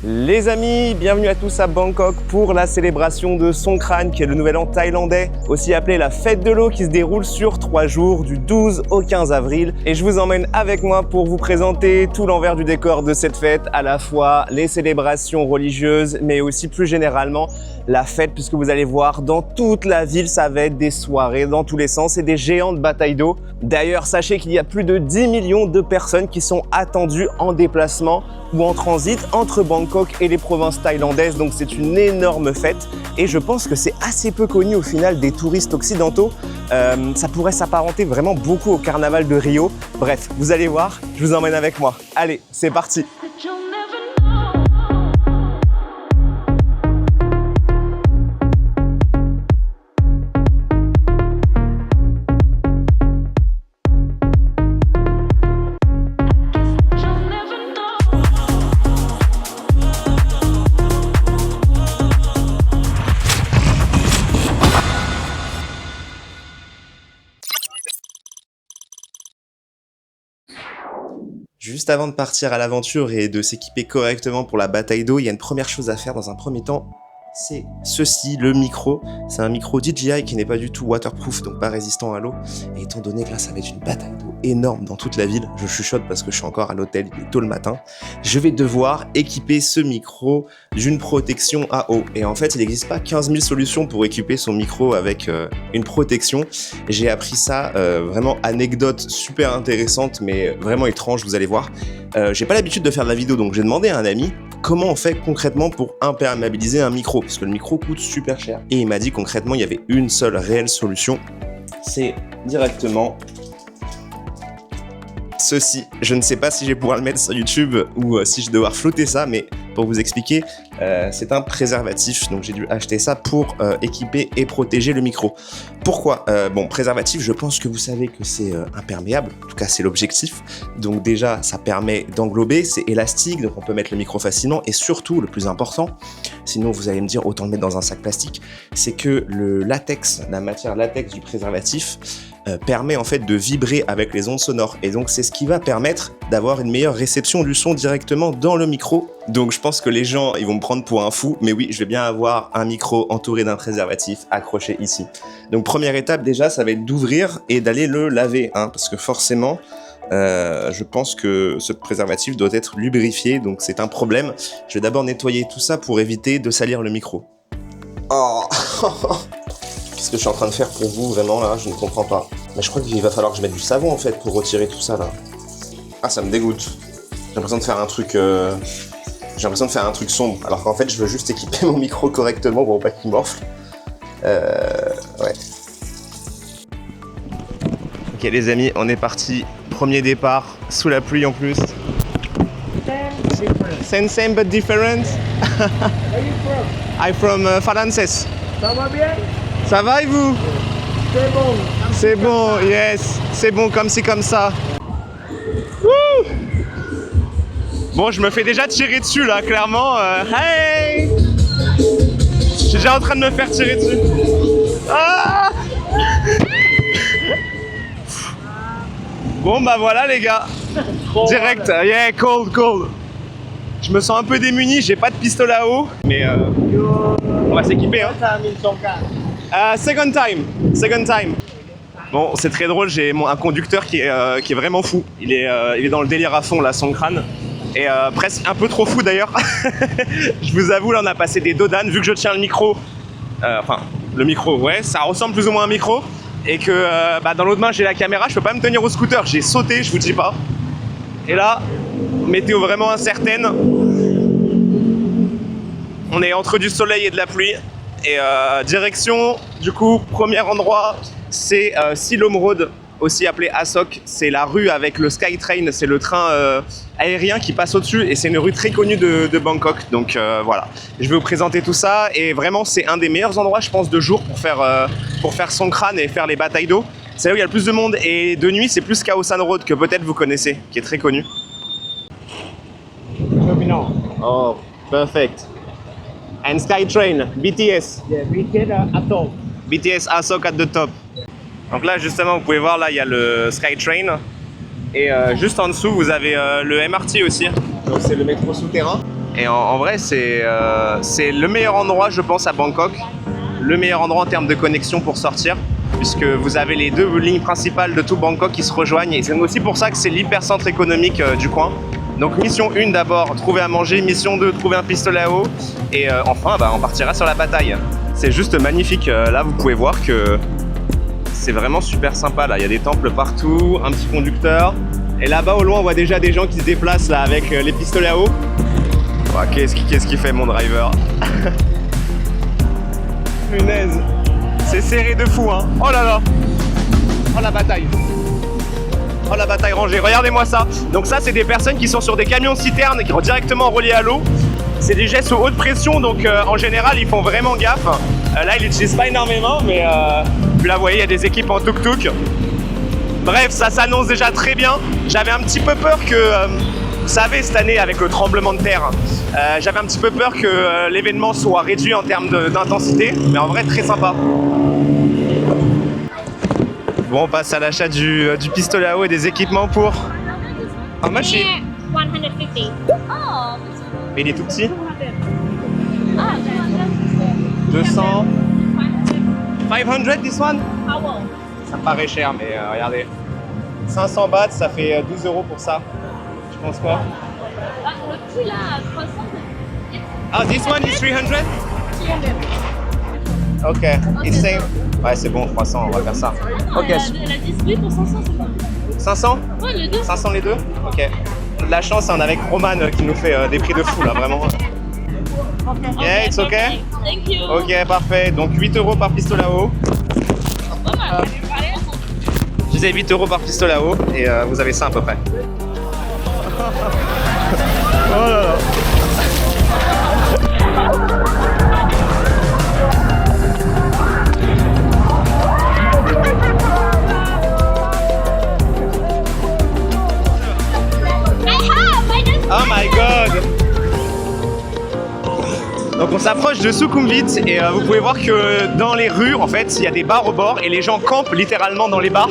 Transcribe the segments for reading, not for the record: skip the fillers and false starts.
Les amis, bienvenue à tous à Bangkok pour la célébration de Songkran qui est le nouvel an thaïlandais, aussi appelé la fête de l'eau qui se déroule sur 3 jours du 12 au 15 avril. Et je vous emmène avec moi pour vous présenter tout l'envers du décor de cette fête, à la fois les célébrations religieuses mais aussi plus généralement la fête, puisque vous allez voir dans toute la ville ça va être des soirées dans tous les sens et des géantes batailles d'eau. D'ailleurs, sachez qu'il y a plus de 10 millions de personnes qui sont attendues en déplacement ou en transit entre Bangkok et les provinces thaïlandaises, donc c'est une énorme fête et je pense que c'est assez peu connu au final des touristes occidentaux. Ça pourrait s'apparenter vraiment beaucoup au carnaval de Rio. Bref, vous allez voir, je vous emmène avec moi. Allez, c'est parti! Juste avant de partir à l'aventure et de s'équiper correctement pour la bataille d'eau, il y a une première chose à faire dans un premier temps, c'est ceci, le micro. C'est un micro DJI qui n'est pas du tout waterproof, donc pas résistant à l'eau. Et étant donné que là, ça va être une bataille d'eau énorme dans toute la ville, je chuchote parce que je suis encore à l'hôtel, il est tôt le matin, je vais devoir équiper ce micro d'une protection à eau. Et en fait, il n'existe pas 15 000 solutions pour équiper son micro avec une protection. J'ai appris ça, vraiment anecdote super intéressante, mais vraiment étrange, vous allez voir. J'ai pas l'habitude de faire de la vidéo, donc j'ai demandé à un ami comment on fait concrètement pour imperméabiliser un micro, parce que le micro coûte super cher. Et il m'a dit concrètement, il y avait une seule réelle solution, c'est directement ceci. Je ne sais pas si je vais pouvoir le mettre sur YouTube ou si je vais devoir flouter ça, mais pour vous expliquer, c'est un préservatif, donc j'ai dû acheter ça pour équiper et protéger le micro. Pourquoi bon, préservatif, je pense que vous savez que c'est imperméable, en tout cas c'est l'objectif, donc déjà ça permet d'englober, c'est élastique, donc on peut mettre le micro facilement, et surtout, le plus important, sinon vous allez me dire autant le mettre dans un sac plastique, c'est que le latex, la matière latex du préservatif, permet en fait de vibrer avec les ondes sonores, et donc c'est ce qui va permettre d'avoir une meilleure réception du son directement dans le micro. Donc je pense que les gens ils vont me prendre pour un fou, mais oui, je vais bien avoir un micro entouré d'un préservatif accroché ici. Donc première étape déjà, ça va être d'ouvrir et d'aller le laver, hein, parce que forcément je pense que ce préservatif doit être lubrifié, donc c'est un problème. Je vais d'abord nettoyer tout ça pour éviter de salir le micro. Oh Qu'est-ce que je suis en train de faire pour vous, vraiment, là? Je ne comprends pas. Mais je crois qu'il va falloir que je mette du savon, en fait, pour retirer tout ça, là. Ah, ça me dégoûte. J'ai l'impression de faire un truc... J'ai l'impression de faire un truc sombre, alors qu'en fait, je veux juste équiper mon micro correctement pour pas qu'il morfle. Ouais. Ok, les amis, on est parti. Premier départ, sous la pluie en plus. Same but different. Where are you from? I'm from Faranses. Ça va bien? Ça va et vous? C'est bon. C'est bon, yes. C'est bon comme ci comme ça. Wouh! Bon, je me fais déjà tirer dessus là, clairement. Hey! Je suis déjà en train de me faire tirer dessus. Ah! Bon bah voilà les gars. Direct, yeah, cold. Je me sens un peu démuni, j'ai pas de pistolet à eau, mais on va s'équiper, hein. Second time. Bon, c'est très drôle, j'ai un conducteur qui est vraiment fou. Il est dans le délire à fond, là, Songkran. Et presque un peu trop fou d'ailleurs. Je vous avoue, là, on a passé des dodanes, vu que je tiens le micro. Enfin, le micro, ouais, ça ressemble plus ou moins à un micro. Et que dans l'autre main, j'ai la caméra, je peux pas me tenir au scooter. J'ai sauté, je vous dis pas. Et là, météo vraiment incertaine. On est entre du soleil et de la pluie. Et direction, du coup, premier endroit, c'est Silom Road, aussi appelé Asok. C'est la rue avec le Skytrain, c'est le train aérien qui passe au-dessus. Et c'est une rue très connue de Bangkok. Donc voilà, je vais vous présenter tout ça. Et vraiment, c'est un des meilleurs endroits, je pense, de jour pour faire Songkran et faire les batailles d'eau. C'est là où il y a le plus de monde. Et de nuit, c'est plus Khao San Road, que peut-être vous connaissez, qui est très connu. Oh, perfect. And Skytrain, BTS. Yeah, BTS at all. BTS Asok at the top. Donc là, justement, vous pouvez voir, là, il y a le Skytrain. Et juste en dessous, vous avez le MRT aussi. Donc c'est le métro souterrain. Et en vrai, c'est le meilleur endroit, je pense, à Bangkok. Le meilleur endroit en termes de connexion pour sortir, puisque vous avez les deux lignes principales de tout Bangkok qui se rejoignent. Et c'est aussi pour ça que c'est l'hypercentre économique du coin. Donc mission 1 d'abord, trouver à manger. Mission 2, trouver un pistolet à eau. Et enfin, on partira sur la bataille. C'est juste magnifique. Là, vous pouvez voir que c'est vraiment super sympa. Là, il y a des temples partout, un petit conducteur. Et là-bas, au loin, on voit déjà des gens qui se déplacent là avec les pistolets à eau. Oh, qu'est-ce qu'il fait, mon driver? Punaise, c'est serré de fou, hein. Oh là là. Oh la bataille. Oh la bataille rangée, regardez-moi ça. Donc ça, c'est des personnes qui sont sur des camions citernes qui sont directement reliés à l'eau. C'est des jets sous haute pression, donc en général, ils font vraiment gaffe. Là, ils l'utilisent pas énormément, mais là, vous voyez, il y a des équipes en tuk-tuk. Bref, ça s'annonce déjà très bien. J'avais un petit peu peur que, vous savez, cette année, avec le tremblement de terre, j'avais un petit peu peur que l'événement soit réduit en termes d'intensité, mais en vrai, très sympa. Bon, on passe à l'achat du pistolet à eau et des équipements pour... How much? 150. Mais il est tout petit. 200. 500 this one? Ça me paraît cher, mais regardez. 500 bahts, ça fait 12 € pour ça. Je pense quoi? Le prix là, 300. Ah, this one is 300? 300. Ok, it's same. Ouais, c'est bon, 300, on va faire ça. Ok. Elle a 18 pour 500, c'est bon. 500? Ouais, les deux. 500 les deux? Ok. De la chance, on est avec Roman qui nous fait des prix de fou là, vraiment. Yeah, it's okay? Thank you. Ok, parfait. Donc 8 € par pistolet à eau. Pas mal. Je disais 8 € par pistolet à eau et vous avez ça à peu près. Oh là là. Oh my god! Donc on s'approche de Sukhumvit et vous pouvez voir que dans les rues, en fait, il y a des bars au bord et les gens campent littéralement dans les bars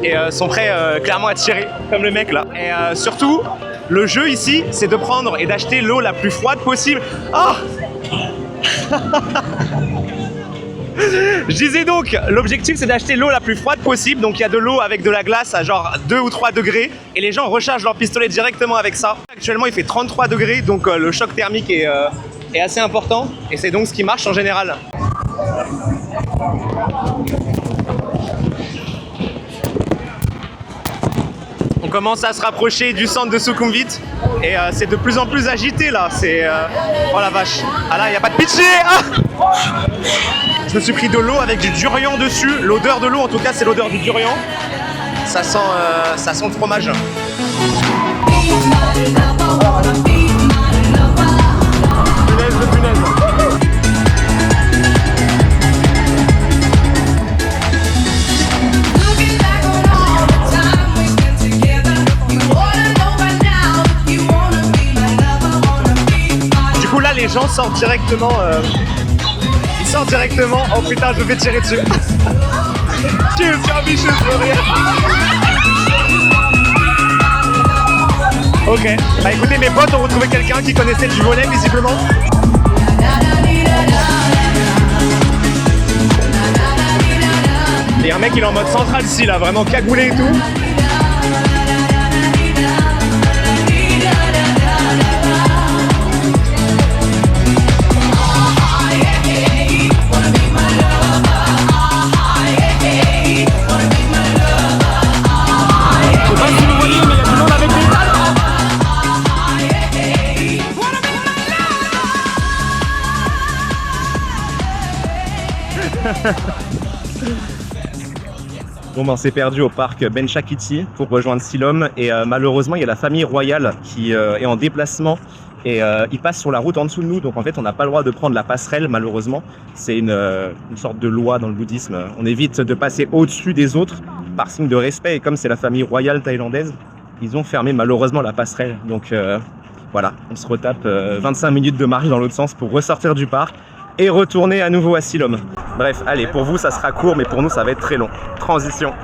et sont prêts clairement à tirer, comme le mec là. Et surtout, le jeu ici, c'est de prendre et d'acheter l'eau la plus froide possible. Oh! Je disais donc, l'objectif c'est d'acheter l'eau la plus froide possible, donc il y a de l'eau avec de la glace à genre 2 ou 3 degrés et les gens rechargent leur pistolet directement avec ça. Actuellement il fait 33 degrés, donc le choc thermique est assez important et c'est donc ce qui marche en général. On commence à se rapprocher du centre de Sukhumvit et c'est de plus en plus agité là, c'est... Oh la vache. Ah là, il n'y a pas de pitié. Ah, je me suis pris de l'eau avec du durian dessus. L'odeur de l'eau, en tout cas, c'est l'odeur du durian. Ça sent le fromage. Punaise de punaise. Du coup, là, les gens sortent directement... Ils sortent directement. Oh putain, je vais tirer dessus. Tu me fais un bicheux pour rien. Ok. Bah écoutez, mes potes ont retrouvé quelqu'un qui connaissait du volet visiblement. Il y a un mec, il est en mode central ici, là, vraiment cagoulé et tout. Bon ben on s'est perdu au parc Ben Chakiti pour rejoindre Silom et malheureusement il y a la famille royale qui est en déplacement et ils passent sur la route en dessous de nous, donc en fait on n'a pas le droit de prendre la passerelle malheureusement. C'est une sorte de loi dans le bouddhisme, on évite de passer au-dessus des autres par signe de respect et comme c'est la famille royale thaïlandaise, ils ont fermé malheureusement la passerelle, donc voilà, on se retape 25 minutes de marche dans l'autre sens pour ressortir du parc et retourner à nouveau à Silom. Bref, allez, pour vous ça sera court, mais pour nous ça va être très long. Transition.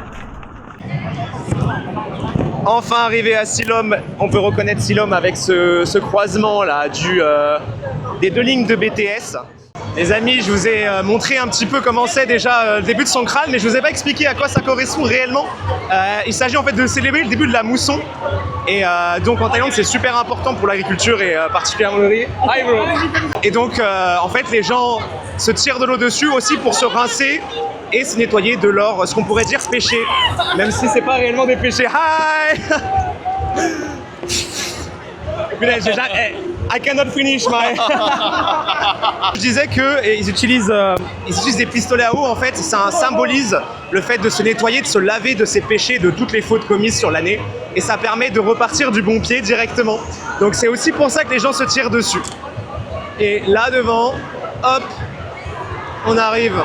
Enfin arrivé à Siloam, on peut reconnaître Siloam avec ce croisement là des deux lignes de BTS. Les amis, je vous ai montré un petit peu comment c'est déjà le début de Songkran, mais je vous ai pas expliqué à quoi ça correspond réellement. Il s'agit en fait de célébrer le début de la mousson. Et donc en Thaïlande, c'est super important pour l'agriculture et particulièrement le riz. Hi bro. Et donc en fait, les gens se tirent de l'eau dessus aussi pour se rincer et se nettoyer de leur, ce qu'on pourrait dire, péché. Même si c'est pas réellement des péchés. Hi. Punaise, j'ai jamais... I cannot finish my... Je disais qu'ils utilisent des pistolets à eau, en fait, ça symbolise le fait de se nettoyer, de se laver de ses péchés, de toutes les fautes commises sur l'année, et ça permet de repartir du bon pied directement. Donc c'est aussi pour ça que les gens se tirent dessus. Et là devant, hop, on arrive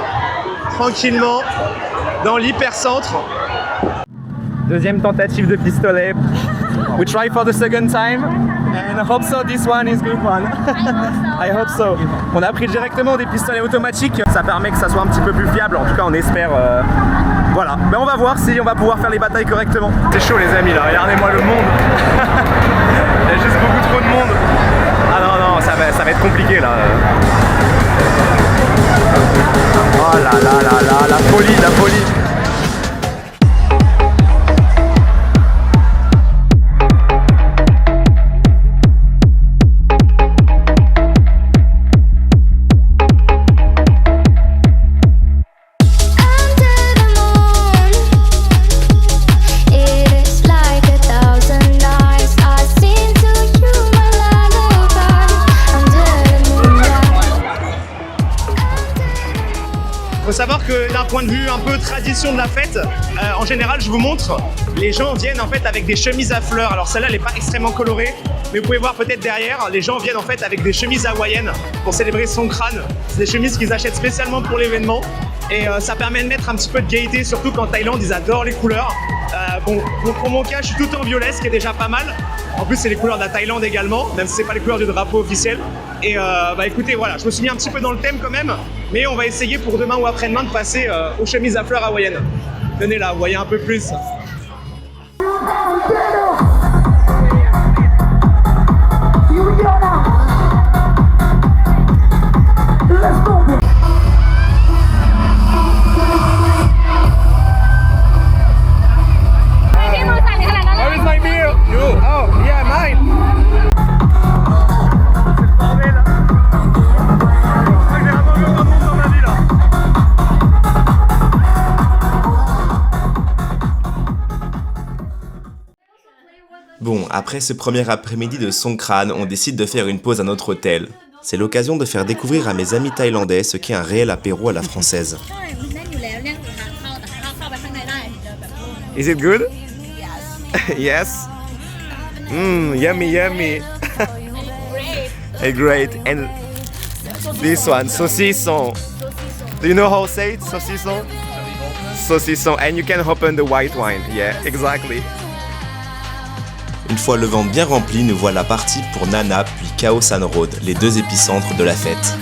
tranquillement dans l'hypercentre. Deuxième tentative de pistolet. We try for the second time and I hope so this one is good one. I hope so. On a pris directement des pistolets automatiques, ça permet que ça soit un petit peu plus fiable, en tout cas on espère. Voilà, mais on va voir si on va pouvoir faire les batailles correctement. C'est chaud les amis là, regardez-moi le monde. Il y a juste beaucoup trop de monde. Ah non, ça va être compliqué là. Oh là là là là, la folie, la folie. Faut savoir que d'un point de vue un peu tradition de la fête, en général je vous montre, les gens viennent en fait avec des chemises à fleurs. Alors celle-là elle n'est pas extrêmement colorée, mais vous pouvez voir peut-être derrière, les gens viennent en fait avec des chemises hawaïennes pour célébrer Songkran. C'est des chemises qu'ils achètent spécialement pour l'événement et ça permet de mettre un petit peu de gaieté, surtout qu'en Thaïlande ils adorent les couleurs. Bon, pour mon cas je suis tout en violet, ce qui est déjà pas mal. En plus c'est les couleurs de la Thaïlande également, même si c'est pas les couleurs du drapeau officiel. Et bah écoutez, voilà, je me suis mis un petit peu dans le thème quand même, mais on va essayer pour demain ou après-demain de passer aux chemises à fleurs hawaïennes. Tenez là, vous voyez un peu plus. Where is my beer? You? Oh, yeah, mine. Bon, après ce premier après-midi de Songkran, on décide de faire une pause à notre hôtel. C'est l'occasion de faire découvrir à mes amis thaïlandais ce qu'est un réel apéro à la française. Is it good? Yes. Yummy, yummy. Great. And this one, saucisson. Do you know how to say it? Saucisson? Saucisson. And you can open the white wine. Yeah, exactly. Une fois le ventre bien rempli, nous voilà partis pour Nana puis Khao San Road, les deux épicentres de la fête.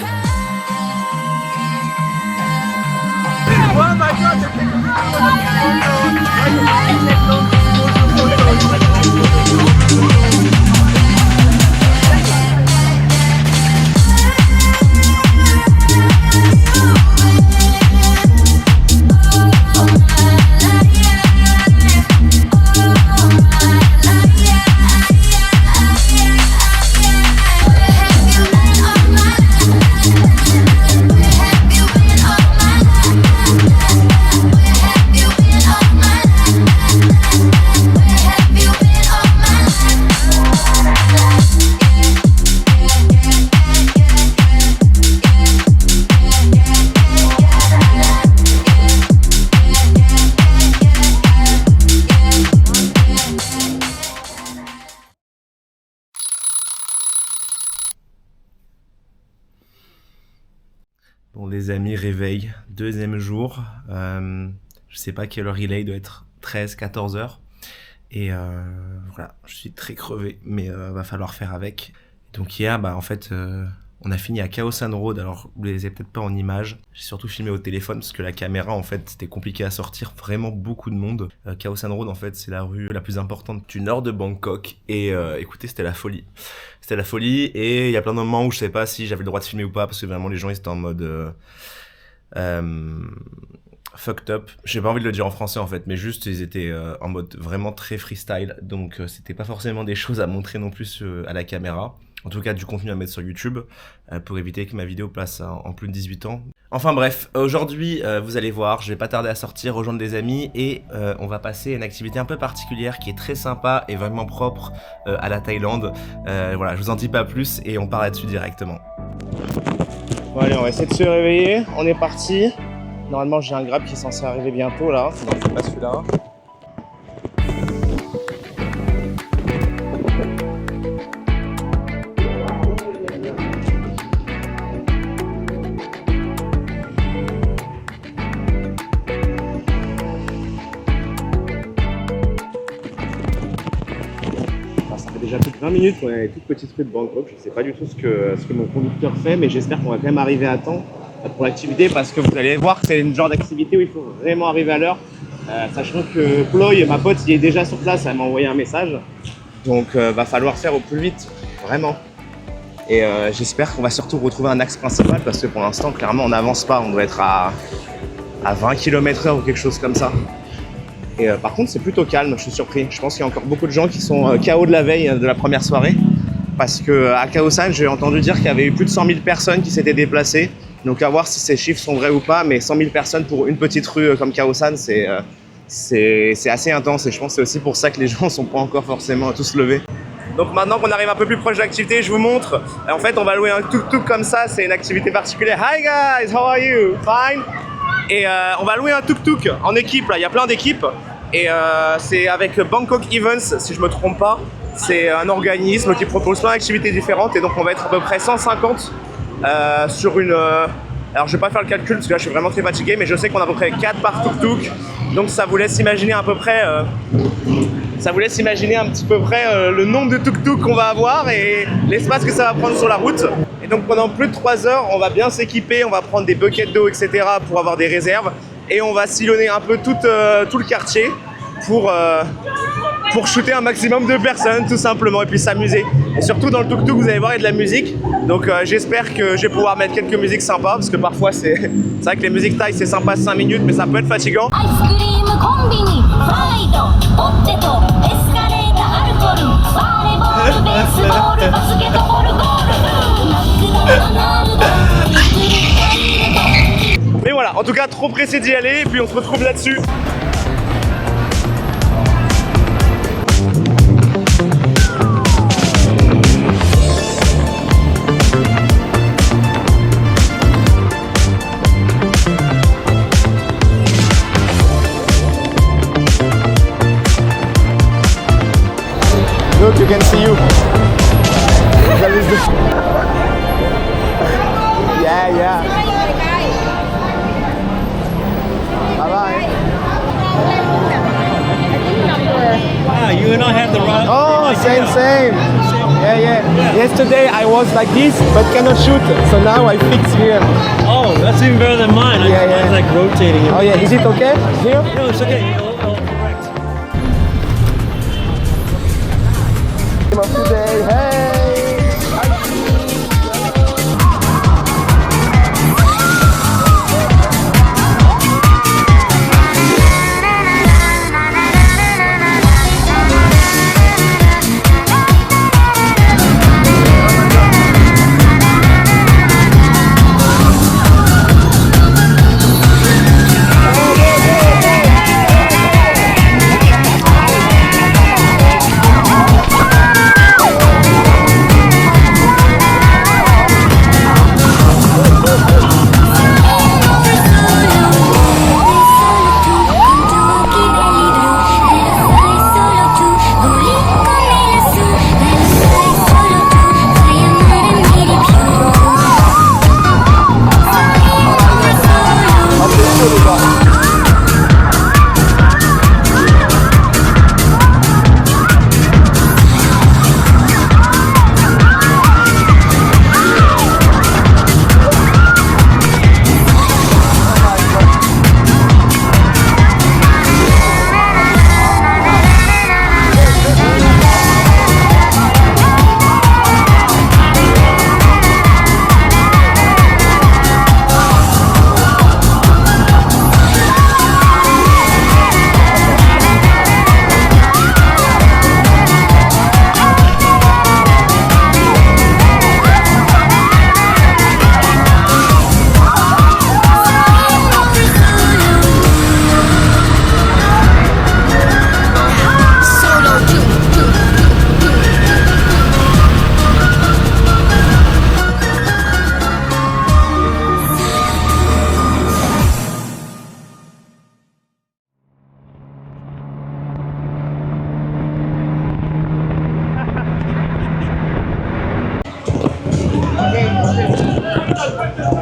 Bon les amis, réveil, deuxième jour, je sais pas quelle heure il est, il doit être 13-14 heures. Et voilà, je suis très crevé, mais va falloir faire avec. Donc hier, bah en fait, On a fini à Khao San Road, alors vous les avez peut-être pas en images. J'ai surtout filmé au téléphone parce que la caméra en fait c'était compliqué à sortir, vraiment beaucoup de monde. Khao San Road en fait c'est la rue la plus importante du nord de Bangkok et écoutez c'était la folie. C'était la folie et il y a plein de moments où je savais pas si j'avais le droit de filmer ou pas parce que vraiment les gens ils étaient en mode fucked up. J'ai pas envie de le dire en français en fait, mais juste ils étaient en mode vraiment très freestyle, donc c'était pas forcément des choses à montrer non plus à la caméra. En tout cas, du contenu à mettre sur YouTube pour éviter que ma vidéo passe en plus de 18 ans. Enfin bref, aujourd'hui, vous allez voir, je vais pas tarder à sortir, rejoindre des amis et on va passer à une activité un peu particulière qui est très sympa et vraiment propre à la Thaïlande. Voilà, je vous en dis pas plus et on part là-dessus directement. Bon allez, on va essayer de se réveiller, on est parti. Normalement, j'ai un Grab qui est censé arriver bientôt là, non, c'est pas celui-là. Déjà plus de 20 minutes qu'on est dans les toutes petites rues de Bangkok. Je ne sais pas du tout ce que mon conducteur fait, mais j'espère qu'on va quand même arriver à temps pour l'activité parce que vous allez voir que c'est une genre d'activité où il faut vraiment arriver à l'heure. Sachant que Ploy, ma pote, il est déjà sur place, elle m'a envoyé un message. Donc va falloir faire au plus vite, vraiment. Et j'espère qu'on va surtout retrouver un axe principal parce que pour l'instant, clairement, on n'avance pas. On doit être à 20 km/h ou quelque chose comme ça. Et par contre, c'est plutôt calme, je suis surpris. Je pense qu'il y a encore beaucoup de gens qui sont KO de la veille de la première soirée. Parce qu'à Khao San, j'ai entendu dire qu'il y avait eu plus de 100 000 personnes qui s'étaient déplacées. Donc à voir si ces chiffres sont vrais ou pas. Mais 100 000 personnes pour une petite rue comme Khao San, c'est assez intense. Et je pense que c'est aussi pour ça que les gens ne sont pas encore forcément tous levés. Donc maintenant qu'on arrive un peu plus proche de l'activité, je vous montre. En fait, on va louer un tuk-tuk comme ça. C'est une activité particulière. Hi guys, how are you? Fine? Et on va louer un tuk-tuk en équipe. Là, il y a plein d'équipes. Et c'est avec Bangkok Events, si je me trompe pas. C'est un organisme qui propose plein d'activités différentes. Et donc on va être à peu près 150 sur une... alors je vais pas faire le calcul parce que là je suis vraiment très fatigué. Mais je sais qu'on a à peu près 4 par tuk-tuk. Donc ça vous laisse imaginer à peu près... ça vous laisse imaginer un petit peu près le nombre de tuk-tuk qu'on va avoir et l'espace que ça va prendre sur la route. Et donc pendant plus de 3 heures, on va bien s'équiper, on va prendre des buckets d'eau, etc. pour avoir des réserves. Et on va sillonner un peu tout le quartier pour shooter un maximum de personnes tout simplement et puis s'amuser. Et surtout dans le tuk-tuk, vous allez voir, il y a de la musique. Donc j'espère que je vais pouvoir mettre quelques musiques sympas parce que parfois c'est vrai que les musiques thaï c'est sympa 5 minutes mais ça peut être fatigant. Mais voilà, en tout cas trop pressé d'y aller et puis on se retrouve là-dessus. Look, you can see you. Yeah. Bye-bye. Ah, you and I had the right. Oh, same. Yeah. Yesterday I was like this, but cannot shoot. So now I fix here. Oh, that's even better than mine. Yeah. Mine's like rotating. Oh yeah, is it okay here? No, it's okay. I'll correct. Today, hey.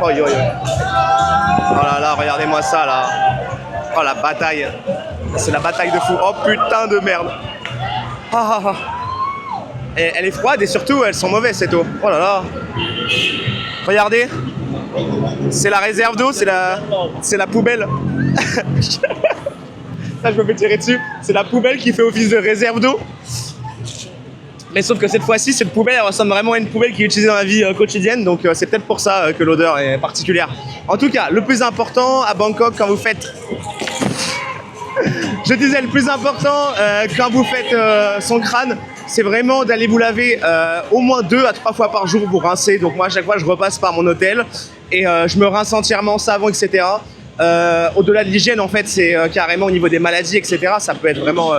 Oh, yo, yo. Oh là là, regardez-moi ça là. Oh la bataille. C'est la bataille de fou. Oh putain de merde. Ah, ah, ah. Et elle est froide et surtout elles sont mauvaises cette eau. Oh là là. Regardez. C'est la réserve d'eau, c'est la poubelle. Ça, je me fais tirer dessus. C'est la poubelle qui fait office de réserve d'eau. Mais sauf que cette fois-ci, cette poubelle, elle ressemble vraiment à une poubelle qui est utilisée dans la vie quotidienne. Donc c'est peut-être pour ça que l'odeur est particulière. En tout cas, le plus important à Bangkok quand vous faites... Je disais, le plus important quand vous faites son crâne, c'est vraiment d'aller vous laver au moins 2 à 3 fois par jour, vous rincer. Donc moi, à chaque fois, je repasse par mon hôtel et je me rince entièrement, savon, etc. Au-delà de l'hygiène, en fait, c'est carrément au niveau des maladies, etc. Ça peut être vraiment,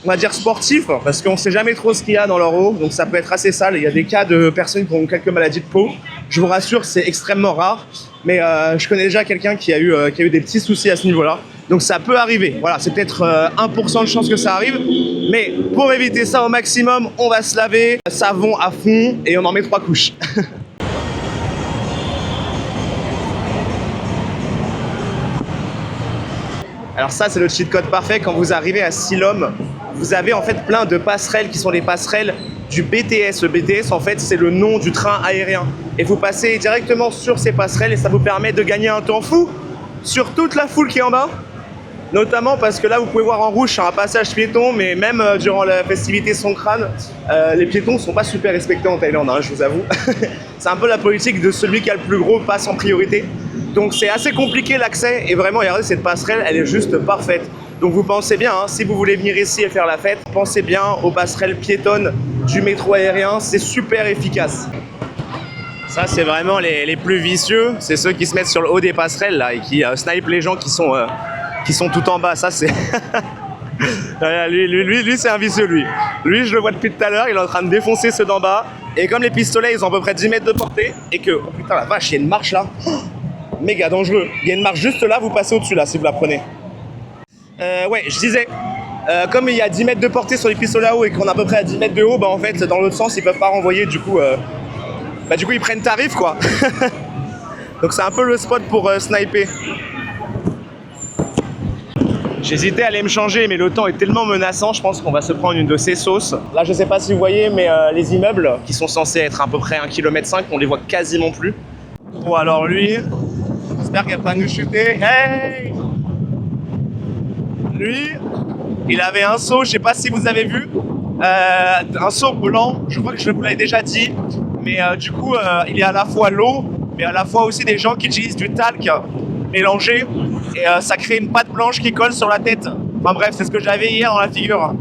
on va dire, sportif, parce qu'on ne sait jamais trop ce qu'il y a dans leur eau. Donc ça peut être assez sale. Il y a des cas de personnes qui ont quelques maladies de peau. Je vous rassure, c'est extrêmement rare. Mais je connais déjà quelqu'un qui a eu des petits soucis à ce niveau-là. Donc ça peut arriver. Voilà, c'est peut-être 1% de chance que ça arrive. Mais pour éviter ça au maximum, on va se laver, savon à fond, et on en met 3 couches. Alors ça, c'est le cheat code parfait. Quand vous arrivez à Silom, vous avez en fait plein de passerelles qui sont les passerelles du BTS. Le BTS, en fait, c'est le nom du train aérien. Et vous passez directement sur ces passerelles et ça vous permet de gagner un temps fou sur toute la foule qui est en bas. Notamment parce que là, vous pouvez voir en rouge sur un passage piéton, mais même durant la festivité Songkran, les piétons ne sont pas super respectés en Thaïlande, hein, je vous avoue. C'est un peu la politique de celui qui a le plus gros passe en priorité. Donc c'est assez compliqué l'accès et vraiment, regardez, cette passerelle, elle est juste parfaite. Donc vous pensez bien, hein, si vous voulez venir ici et faire la fête, pensez bien aux passerelles piétonnes du métro aérien, c'est super efficace. Ça, c'est vraiment les plus vicieux, c'est ceux qui se mettent sur le haut des passerelles là, et qui snipent les gens qui sont tout en bas. Ça, c'est... lui c'est un vicieux, lui. Lui, je le vois depuis tout à l'heure, il est en train de défoncer ceux d'en bas. Et comme les pistolets, ils ont à peu près 10 mètres de portée, et que, oh putain, la vache, il y a une marche là. Méga dangereux. Il y a une marche juste là, vous passez au-dessus là, si vous la prenez. Ouais, je disais, comme il y a 10 mètres de portée sur les pistolets à eau et qu'on est à peu près à 10 mètres de haut, bah en fait, dans l'autre sens, ils peuvent pas renvoyer, du coup, ils prennent tarif, quoi. Donc c'est un peu le spot pour sniper. J'hésitais à aller me changer, mais le temps est tellement menaçant, je pense qu'on va se prendre une de ces sauces. Là, je sais pas si vous voyez, mais les immeubles, qui sont censés être à peu près 1,5 km, on les voit quasiment plus. Bon, alors lui, j'espère qu'il va pas nous shooter. Hey! Lui, il avait un seau, je sais pas si vous avez vu, un seau blanc, je crois que je vous l'avais déjà dit, mais du coup, il y a à la fois l'eau, mais à la fois aussi des gens qui utilisent du talc mélangé, et ça crée une pâte blanche qui colle sur la tête. Enfin bref, c'est ce que j'avais hier dans la figure.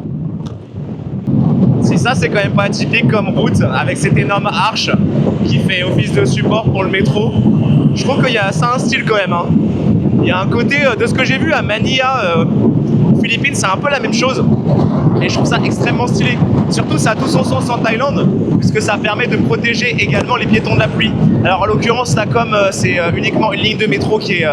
Si ça, c'est quand même pas atypique comme route, avec cette énorme arche qui fait office de support pour le métro. Je trouve qu'il y a ça un style quand même, hein. Il y a un côté de ce que j'ai vu à Manilla, aux Philippines, c'est un peu la même chose. Et je trouve ça extrêmement stylé. Surtout, ça a tout son sens en Thaïlande, puisque ça permet de protéger également les piétons de la pluie. Alors en l'occurrence, là, comme c'est uniquement une ligne de métro qui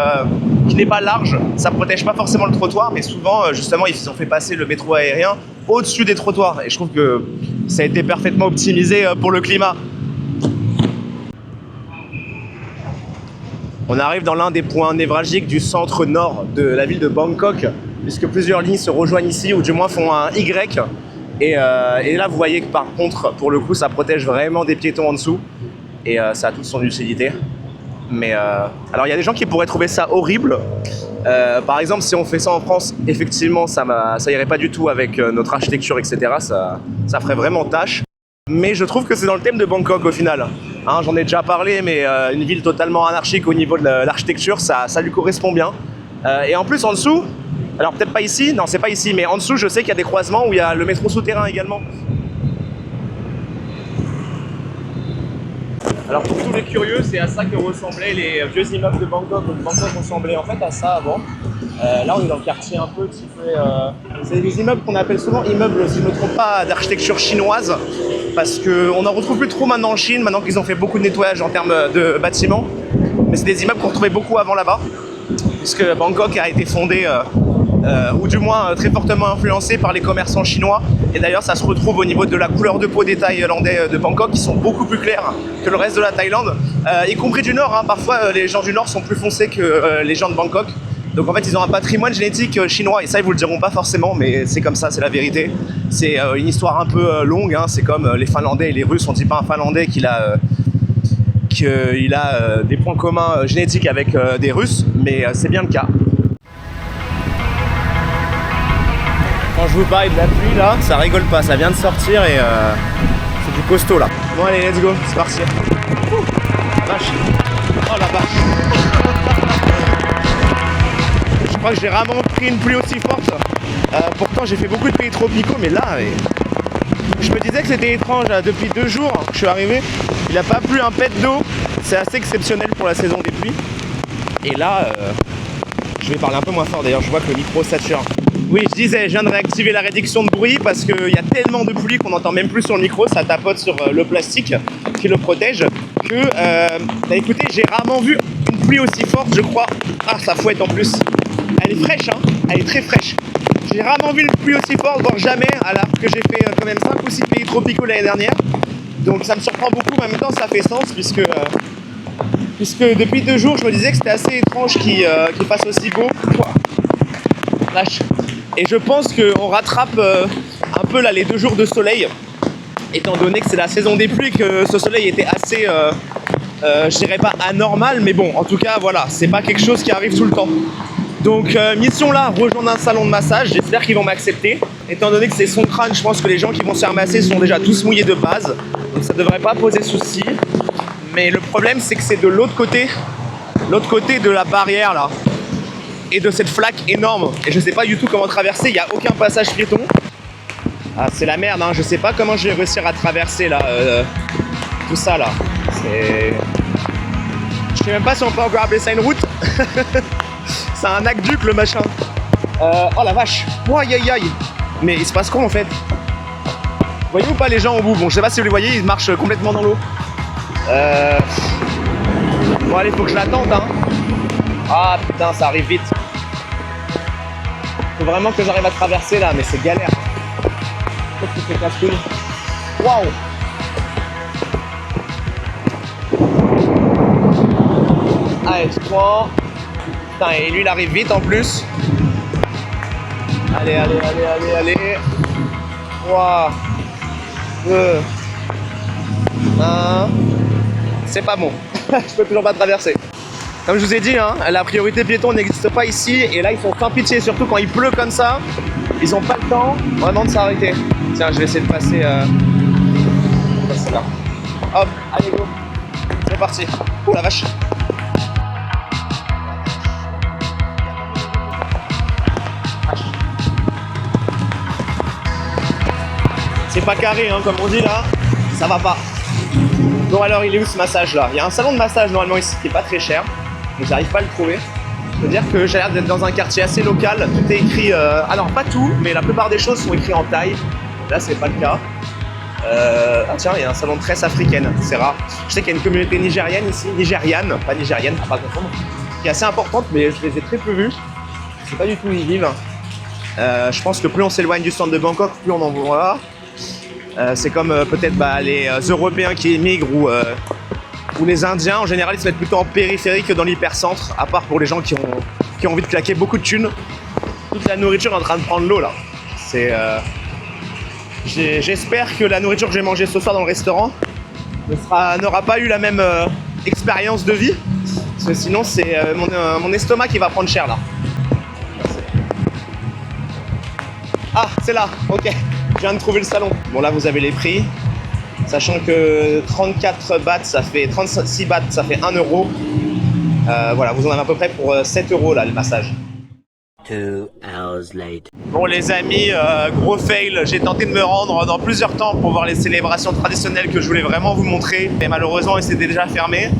n'est pas large, ça protège pas forcément le trottoir, mais souvent, justement, ils ont fait passer le métro aérien au-dessus des trottoirs. Et je trouve que ça a été parfaitement optimisé pour le climat. On arrive dans l'un des points névralgiques du centre nord de la ville de Bangkok, puisque plusieurs lignes se rejoignent ici, ou du moins font un Y. Et là, vous voyez que par contre, pour le coup, ça protège vraiment des piétons en dessous. Et ça a toute son utilité. Mais alors, il y a des gens qui pourraient trouver ça horrible. Par exemple, si on fait ça en France, effectivement, ça irait pas du tout avec notre architecture, etc. Ça ferait vraiment tâche. Mais je trouve que c'est dans le thème de Bangkok au final. Hein, j'en ai déjà parlé, mais une ville totalement anarchique au niveau de l'architecture, ça lui correspond bien. Et en plus, en dessous, alors peut-être pas ici, non c'est pas ici, mais en dessous, je sais qu'il y a des croisements où il y a le métro souterrain également. Alors pour tous les curieux, c'est à ça que ressemblaient les vieux immeubles de Bangkok. Donc Bangkok ressemblait en fait à ça avant. Là on est dans le quartier un peu qui fait... c'est des immeubles qu'on appelle souvent immeubles, si je ne me trompe pas, d'architecture chinoise. Parce qu'on n'en retrouve plus trop maintenant en Chine, maintenant qu'ils ont fait beaucoup de nettoyage en termes de bâtiments. Mais c'est des immeubles qu'on retrouvait beaucoup avant là-bas. Puisque Bangkok a été fondé ou du moins très fortement influencés par les commerçants chinois. Et d'ailleurs, ça se retrouve au niveau de la couleur de peau des Thaïlandais de Bangkok, qui sont beaucoup plus clairs que le reste de la Thaïlande, y compris du Nord. Hein. Parfois, les gens du Nord sont plus foncés que les gens de Bangkok. Donc en fait, ils ont un patrimoine génétique chinois, et ça, ils vous le diront pas forcément, mais c'est comme ça, c'est la vérité. C'est une histoire un peu longue, hein. C'est comme les Finlandais et les Russes. On dit pas un Finlandais qu'il a des points communs génétiques avec des Russes, mais c'est bien le cas. Quand je vous parle de la pluie là, ça rigole pas, ça vient de sortir et c'est du costaud là. Bon allez, let's go, c'est parti. Vache. Oh la vache. Je crois que j'ai rarement pris une pluie aussi forte. Pourtant j'ai fait beaucoup de pays tropicaux, mais là, je me disais que c'était étrange. Depuis 2 jours que je suis arrivé, il n'a pas plu un pet d'eau. C'est assez exceptionnel pour la saison des pluies. Et là, je vais parler un peu moins fort d'ailleurs, je vois que le micro sature. Oui, je disais, je viens de réactiver la réduction de bruit parce qu'il y a tellement de pluie qu'on n'entend même plus sur le micro, ça tapote sur le plastique qui le protège, que, bah écoutez, j'ai rarement vu une pluie aussi forte, je crois. Ah, ça fouette en plus. Elle est fraîche, hein, elle est très fraîche. J'ai rarement vu une pluie aussi forte, voire jamais, alors que j'ai fait quand même 5 ou 6 pays tropicaux l'année dernière. Donc ça me surprend beaucoup, mais en même temps ça fait sens, puisque depuis 2 jours, je me disais que c'était assez étrange qu'il fasse aussi beau. Lâche. Et je pense qu'on rattrape un peu là les 2 jours de soleil, étant donné que c'est la saison des pluies, que ce soleil était assez, je dirais pas anormal, mais bon, en tout cas, voilà, c'est pas quelque chose qui arrive tout le temps. Donc, mission là, rejoindre un salon de massage, j'espère qu'ils vont m'accepter. Étant donné que c'est son crâne, je pense que les gens qui vont se faire masser sont déjà tous mouillés de base, donc ça devrait pas poser souci. Mais le problème, c'est que c'est de l'autre côté de la barrière là, et de cette flaque énorme, et je sais pas du tout comment traverser, il n'y a aucun passage piéton. Ah, c'est la merde, hein. Je sais pas comment je vais réussir à traverser là, tout ça là. Je sais même pas si on peut encore appeler ça une route. C'est un aqueduc le machin. Oh la vache. Oh, aïe aïe aïe. Mais il se passe quoi en fait? Vous voyez ou pas les gens au bout? Bon, je sais pas si vous les voyez, ils marchent complètement dans l'eau. Bon allez, faut que je l'attende, hein. Ah putain, ça arrive vite. Faut vraiment que j'arrive à traverser là, mais c'est galère. Qu'est-ce que c'est casse-couille? Waouh! Allez, je prends. Putain, et lui il arrive vite en plus. Allez, allez, allez, allez, allez. 3, 2, 1. C'est pas bon. Je peux toujours pas traverser. Comme je vous ai dit, hein, la priorité piéton n'existe pas ici. Et là, ils sont sans pitié, surtout quand il pleut comme ça. Ils ont pas le temps vraiment de s'arrêter. Tiens, je vais essayer de passer, là. Hop, allez go. C'est parti. Ouh la vache. C'est pas carré, hein, comme on dit là. Ça va pas. Bon alors, il est où ce massage là? Il y a un salon de massage normalement ici qui est pas très cher, mais j'arrive pas à le trouver. Je veux dire que j'ai l'air d'être dans un quartier assez local. Tout est écrit, alors pas tout, mais la plupart des choses sont écrites en thaï. Là c'est pas le cas. Ah tiens, il y a un salon de tresse africaine, c'est rare. Je sais qu'il y a une communauté nigériane ici, nigériane, pas nigérienne, faut pas confondre, qui est assez importante, mais je les ai très peu vus. Je sais pas du tout où ils vivent. Je pense que plus on s'éloigne du centre de Bangkok, plus on en voit. C'est comme peut-être les Européens qui émigrent ou les Indiens. En général, ils se mettent plutôt en périphérie que dans l'hypercentre, à part pour les gens qui ont envie de claquer beaucoup de thunes. Toute la nourriture est en train de prendre l'eau là. J'espère que la nourriture que j'ai mangée ce soir dans le restaurant n'aura pas eu la même expérience de vie, parce que sinon c'est mon estomac qui va prendre cher là. Ah, c'est là, ok. Je viens de trouver le salon. Bon là vous avez les prix. Sachant que 34 bahts ça fait 36 bahts ça fait 1 euro. Voilà, vous en avez à peu près pour 7 euros là le massage. 2 hours later. Bon les amis, gros fail, j'ai tenté de me rendre dans plusieurs temples pour voir les célébrations traditionnelles que je voulais vraiment vous montrer. Et malheureusement ils étaient déjà fermés.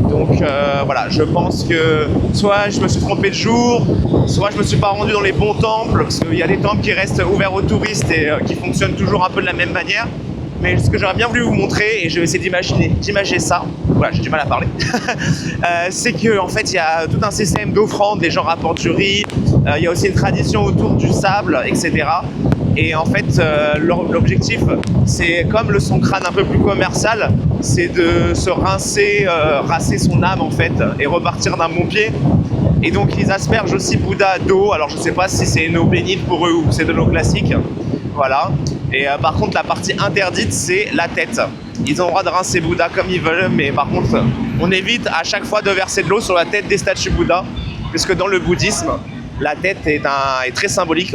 Donc voilà, je pense que soit je me suis trompé de jour, soit je me suis pas rendu dans les bons temples, parce qu'il y a des temples qui restent ouverts aux touristes et qui fonctionnent toujours un peu de la même manière. Mais ce que j'aurais bien voulu vous montrer, et je vais essayer d'imaginer ça, voilà, j'ai du mal à parler, c'est que en fait il y a tout un système d'offrandes, les gens rapportent du riz, Il y a aussi une tradition autour du sable, etc. Et en fait, l'objectif, c'est comme le Songkran un peu plus commercial, c'est de se rincer son âme en fait, et repartir d'un bon pied. Et donc ils aspergent aussi Bouddha d'eau. Alors je sais pas si c'est une eau bénite pour eux ou c'est de l'eau classique. Voilà. Et par contre, la partie interdite, c'est la tête. Ils ont le droit de rincer Bouddha comme ils veulent, mais par contre, on évite à chaque fois de verser de l'eau sur la tête des statues Bouddha, puisque dans le bouddhisme, la tête est très symbolique.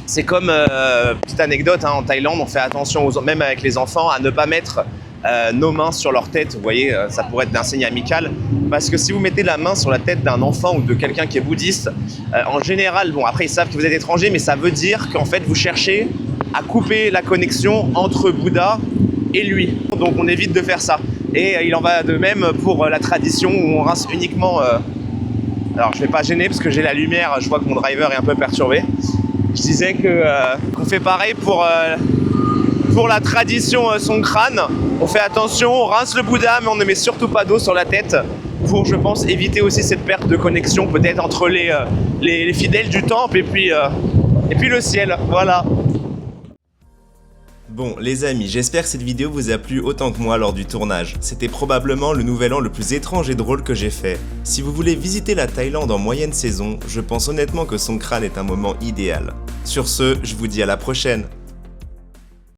C'est comme, petite anecdote, hein, en Thaïlande, on fait attention, même avec les enfants, à ne pas mettre nos mains sur leur tête. Vous voyez, ça pourrait être d'un signe amical. Parce que si vous mettez la main sur la tête d'un enfant ou de quelqu'un qui est bouddhiste, en général, bon, après ils savent que vous êtes étranger, mais ça veut dire qu'en fait vous cherchez à couper la connexion entre Bouddha et lui. Donc on évite de faire ça. Et il en va de même pour la tradition où on rince uniquement... Alors je vais pas gêner parce que j'ai la lumière, je vois que mon driver est un peu perturbé. Je disais qu'on fait pareil pour la tradition Songkran. On fait attention, on rince le Bouddha, mais on ne met surtout pas d'eau sur la tête pour, je pense, éviter aussi cette perte de connexion peut-être entre les fidèles du temple et puis le ciel. Voilà. Bon les amis, j'espère que cette vidéo vous a plu autant que moi lors du tournage. C'était probablement le nouvel an le plus étrange et drôle que j'ai fait. Si vous voulez visiter la Thaïlande en moyenne saison, je pense honnêtement que Songkran est un moment idéal. Sur ce, je vous dis à la prochaine.